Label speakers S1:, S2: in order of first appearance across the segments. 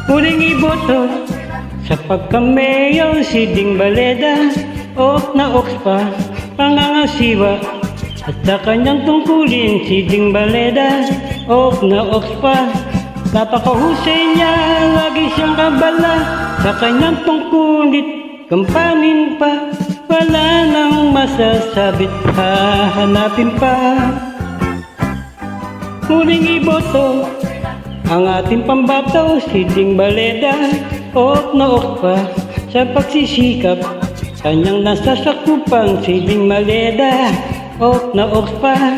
S1: Muling iboto sa pagka-mayor si Ding Baleda. Ok na ok pa, pangangasiwa at sa kanyang tungkulin si Ding Baleda. Ok na ok pa, napakahusay niya, lagi siyang kabala sa kanyang tungkulit. Kampanin pa, wala nang masasabit, hahanapin pa. Muling iboto ang ating pambataw si Ding Baleda. Ok na ok pa sa pagsisikap, kanyang nasasakupan si Ding Baleda. Ok na ok pa,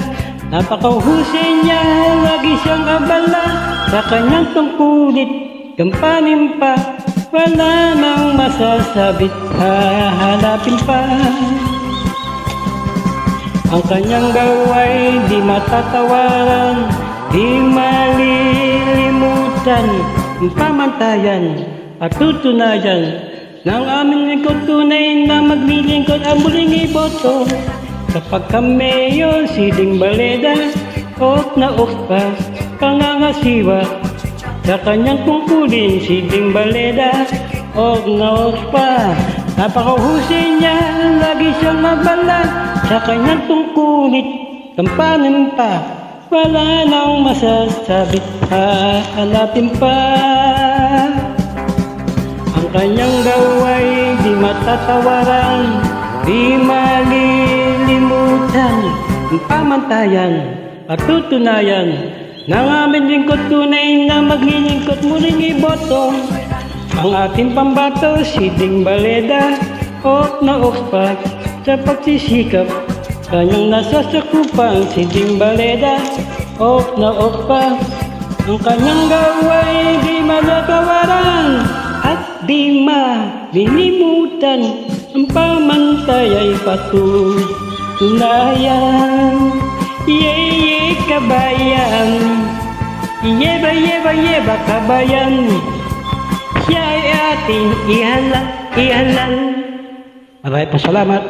S1: napakahusay niya, lagi siyang abala sa kanyang tungkulit. Kampanin pa, wala nang masasabit, hahanapin pa. Ang kanyang gaway di matatawaran, di malilimutan. Ang pamantayan at tutunayan ng aming lingkod, tunay na maglilingkod. Ang muling iboto sa pagka-mayor si Ding Baleda. Ok na ok pa, pangangasiwa sa kanyang tungkulin si Ding Baleda. Ok na ok pa, napakahusay niya, lagi siyang nabala sa kanyang tungkulit. Kampanin pa, wala nang masasabit, hahanapin pa. Ang kanyang gaway di matatawaran, di malilimutan. Ang pamantayan at tutunayan ng aming lingkod, tunay na maglilingkod. Muling iboto ang ating pambato si Ding Baleda. Ok na ok pa sa pagsisikap, kanyang nasasakupan si Ding Baleda. Ok na ok pa, ang kanyang gaway di malagawaran at di malilimutan. Ang pamantay ay patutunayan. Yeye kabayan, yeba yeba yeba kabayan, siya ay ating ihalal. Maraming salamat.